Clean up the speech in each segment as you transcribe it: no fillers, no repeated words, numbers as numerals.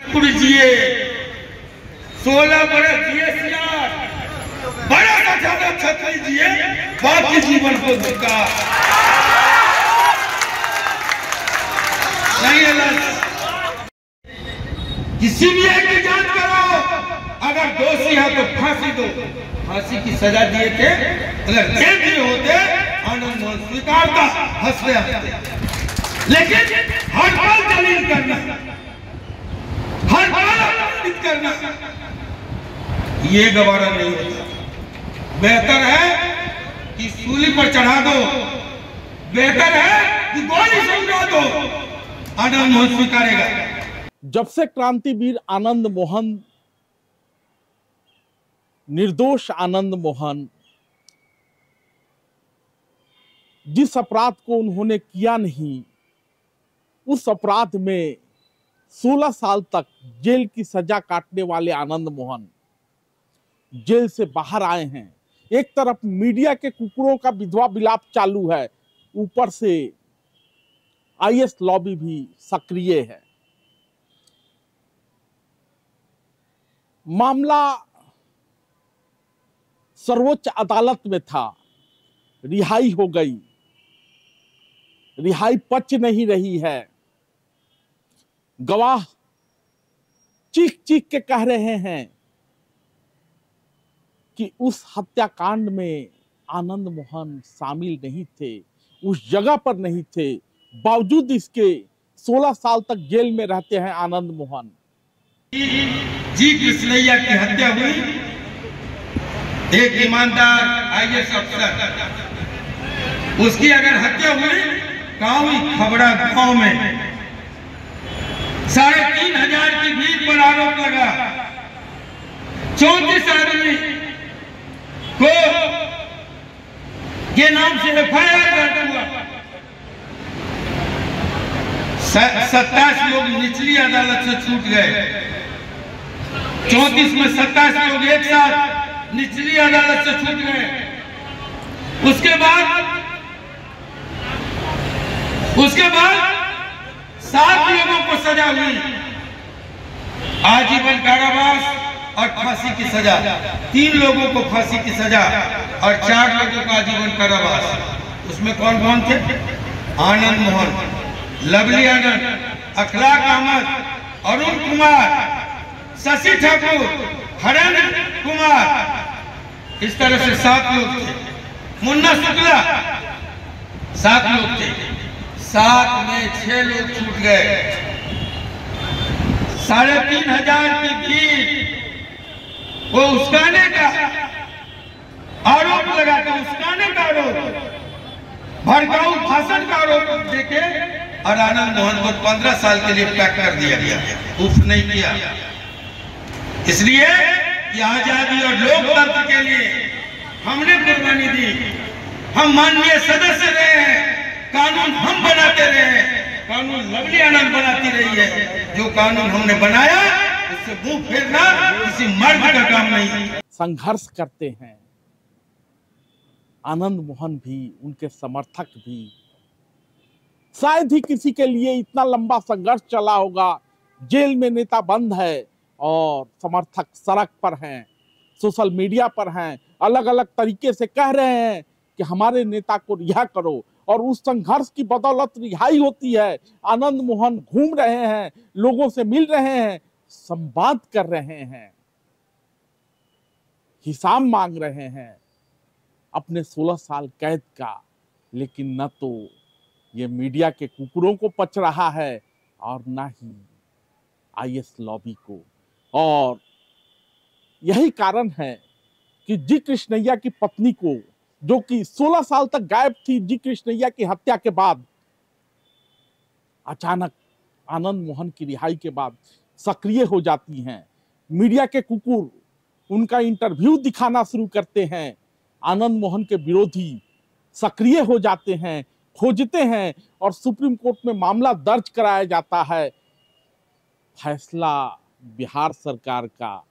जिए 16 बरस जिए सियार, बड़ा सा ज्यादा छतरी जिए, बाकी जीवन को झुका नहीं है। किसी भी एक की जांच करो, अगर दोषी है तो फांसी दो। फांसी की सजा दिए थे, अगर जेल दिए होते आनंद मोहन स्वीकारता हंसते हंसते, लेकिन हर पल दलील करना, हर पल अपमानित करना, ये गवारा नहीं होता। बेहतर है कि सूली पर चढ़ा दो, बेहतर है कि गोली समझा दो, आनंद मोहन स्वीकारेगा। जब से क्रांतिवीर आनंद मोहन, निर्दोष आनंद मोहन, जिस अपराध को उन्होंने किया नहीं, उस अपराध में 16 साल तक जेल की सजा काटने वाले आनंद मोहन जेल से बाहर आए हैं। एक तरफ मीडिया के कुकुरों का विधवा विलाप चालू है, ऊपर से आईएस लॉबी भी सक्रिय है। मामला सर्वोच्च अदालत में था, रिहाई हो गई, रिहाई पच नहीं रही है। गवाह चीख चीख के कह रहे हैं कि उस हत्याकांड में आनंद मोहन शामिल नहीं थे, उस जगह पर नहीं थे, बावजूद इसके 16 साल तक जेल में रहते हैं आनंद मोहन। जी कृष्णैया की हत्या हुई, एक ईमानदार आईएएस अफसर, उसकी अगर हत्या हुई कावी खबड़ा गांव में 3,500 की भीड़ पर आरोप लगा, 34 आदमी को के नाम से एफआईआर दर्ज हुआ, 27 लोग निचली अदालत से छूट गए, 34 में 27 लोग एक साथ निचली अदालत से छूट गए। उसके बाद 7 लोगों को सजा हुई, आजीवन कारावास और फांसी की सजा, 3 लोगों को फांसी की सजा और 4 लोगों को आजीवन कारावास। उसमें कौन कौन थे? आनंद मोहन, लवली आनंद, अखलाक अहमद, अरुण कुमार, शशि ठाकुर, हरेंद्र कुमार, इस तरह से 7 लोग थे। मुन्ना शुक्ला, 7 लोग थे, 7 में 6 लोग छूट गए। 3,500 की भीड़ वो उस्काने का आरोप लगाते, उस्काने का आरोप, भड़काऊ भाषण का आरोप देके और आनंद मोहन को 15 साल के लिए पैक कर दिया गया, उफ नहीं किया। इसलिए कि आजादी और लोकतंत्र के लिए हमने कुर्बानी दी, हम माननीय सदस्य रहे हैं, कानून हम बनाते रहे हैं, कानून लवली आनंद बनाती रही है। जो कानून हमने बनाया उससे मुंह फेरना किसी मर्द का काम नहीं। संघर्ष करते हैं आनंद मोहन भी, उनके समर्थक भी। शायद ही किसी के लिए इतना लंबा संघर्ष चला होगा। जेल में नेता बंद है और समर्थक सड़क पर हैं, सोशल मीडिया पर हैं, अलग अलग तरीके से कह रहे हैं कि हमारे नेता को रिहा करो, और उस संघर्ष की बदौलत रिहाई होती है। आनंद मोहन घूम रहे हैं, लोगों से मिल रहे हैं, संवाद कर रहे हैं, हिसाब मांग रहे हैं अपने 16 साल कैद का। लेकिन न तो ये मीडिया के कुकुरों को पच रहा है और न ही आईएस लॉबी को। और यही कारण है कि जी कृष्णैया की पत्नी को, जो कि 16 साल तक गायब थी जी कृष्णैया की हत्या के बाद, अचानक आनंद मोहन की रिहाई के बाद सक्रिय हो जाती हैं। मीडिया के कुकुर उनका इंटरव्यू दिखाना शुरू करते हैं, आनंद मोहन के विरोधी सक्रिय हो जाते हैं, खोजते हैं और सुप्रीम कोर्ट में मामला दर्ज कराया जाता है। फैसला बिहार सरकार का,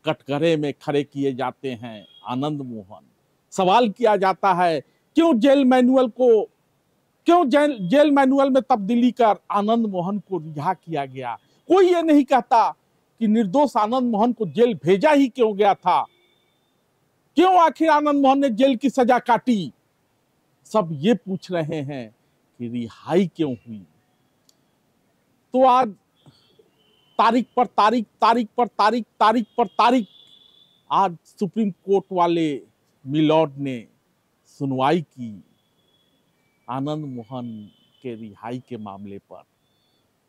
कटघरे में खड़े किए जाते हैं आनंद मोहन। सवाल किया जाता है क्यों जेल मैनुअल में तब्दीली कर आनंद मोहन को रिहा किया गया। कोई ये नहीं कहता कि निर्दोष आनंद मोहन को जेल भेजा ही क्यों गया था, क्यों आखिर आनंद मोहन ने जेल की सजा काटी। सब ये पूछ रहे हैं कि रिहाई क्यों हुई। तो आज तारीख पर तारीख, तारीख पर तारीख, तारीख पर तारीख, आज सुप्रीम कोर्ट वाले मिलॉर्ड ने सुनवाई की आनंद मोहन के रिहाई के मामले पर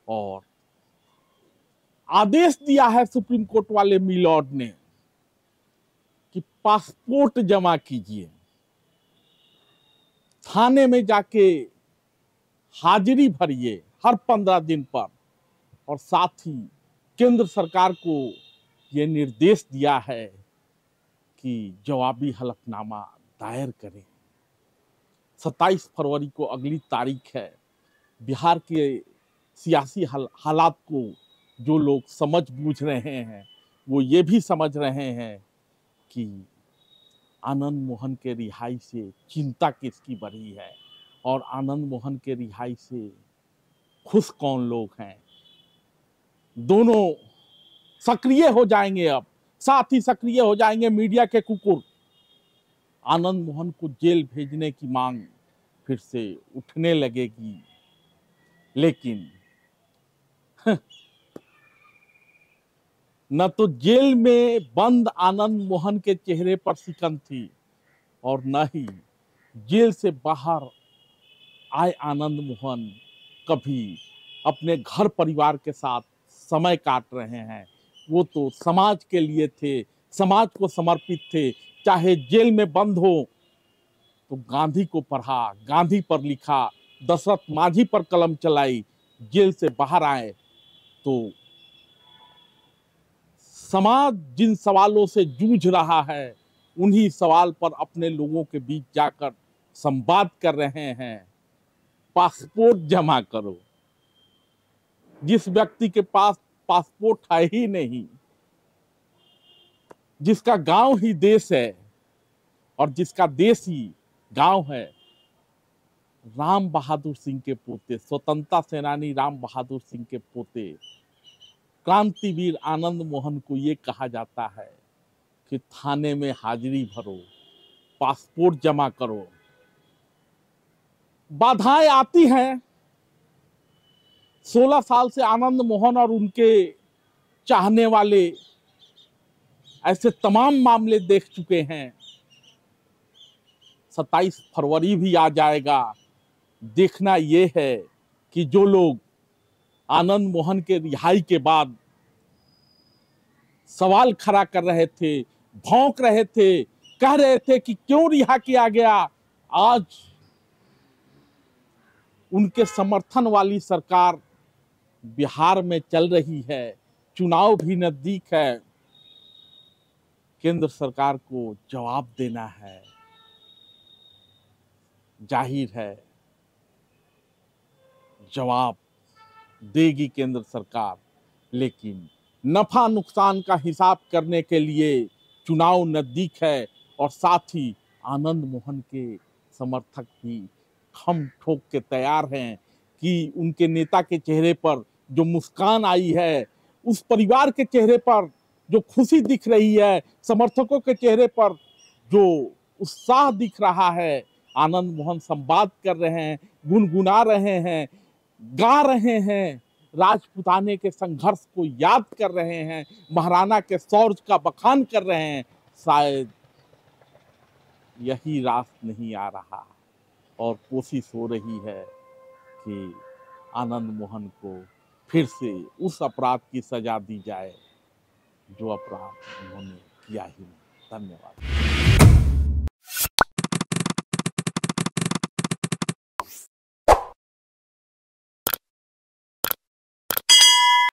और आदेश दिया है सुप्रीम कोर्ट वाले मिलॉर्ड ने कि पासपोर्ट जमा कीजिए, थाने में जाके हाजिरी भरिए हर 15 दिन पर। और साथ ही केंद्र सरकार को यह निर्देश दिया है कि जवाबी हलफनामा दायर करें। 27 फरवरी को अगली तारीख है। बिहार के सियासी हालात को जो लोग समझ बूझ रहे हैं वो ये भी समझ रहे हैं कि आनंद मोहन के रिहाई से चिंता किसकी बढ़ी है और आनंद मोहन के रिहाई से खुश कौन लोग हैं। दोनों सक्रिय हो जाएंगे अब, साथ ही सक्रिय हो जाएंगे मीडिया के कुकुर। आनंद मोहन को जेल भेजने की मांग फिर से उठने लगेगी, लेकिन न तो जेल में बंद आनंद मोहन के चेहरे पर सिकन थी और न ही जेल से बाहर आए आनंद मोहन कभी अपने घर परिवार के साथ समय काट रहे हैं। वो तो समाज के लिए थे, समाज को समर्पित थे। चाहे जेल में बंद हो तो गांधी को पढ़ा, गांधी पर लिखा, दशरथ माझी पर कलम चलाई। जेल से बाहर आए तो समाज जिन सवालों से जूझ रहा है उन्हीं सवाल पर अपने लोगों के बीच जाकर संवाद कर रहे हैं। पासपोर्ट जमा करो। जिस व्यक्ति के पास पासपोर्ट है ही नहीं, जिसका गांव ही देश है और जिसका देश ही गांव है, राम बहादुर सिंह के पोते, स्वतंत्रता सेनानी राम बहादुर सिंह के पोते क्रांतिवीर आनंद मोहन को ये कहा जाता है कि थाने में हाजिरी भरो, पासपोर्ट जमा करो। बाधाएं आती हैं। 16 साल से आनंद मोहन और उनके चाहने वाले ऐसे तमाम मामले देख चुके हैं। 27 फरवरी भी आ जाएगा। देखना यह है कि जो लोग आनंद मोहन के रिहाई के बाद सवाल खड़ा कर रहे थे, भौंक रहे थे, कह रहे थे कि क्यों रिहा किया गया, आज उनके समर्थन वाली सरकार बिहार में चल रही है। चुनाव भी नजदीक है। केंद्र सरकार को जवाब देना है। जाहिर है जवाब देगी केंद्र सरकार, लेकिन नफा नुकसान का हिसाब करने के लिए चुनाव नजदीक है और साथ ही आनंद मोहन के समर्थक भी खम ठोक के तैयार हैं कि उनके नेता के चेहरे पर जो मुस्कान आई है, उस परिवार के चेहरे पर जो खुशी दिख रही है, समर्थकों के चेहरे पर जो उत्साह दिख रहा है, आनंद मोहन संवाद कर रहे हैं, गुनगुना रहे हैं, गा रहे हैं, राजपूताने के संघर्ष को याद कर रहे हैं, महाराणा के शौर्य का बखान कर रहे हैं। शायद यही रास्ता नहीं आ रहा और कोशिश हो रही है कि आनंद मोहन को फिर से उस अपराध की सजा दी जाए जो अपराध उन्होंने किया ही नहीं। धन्यवाद।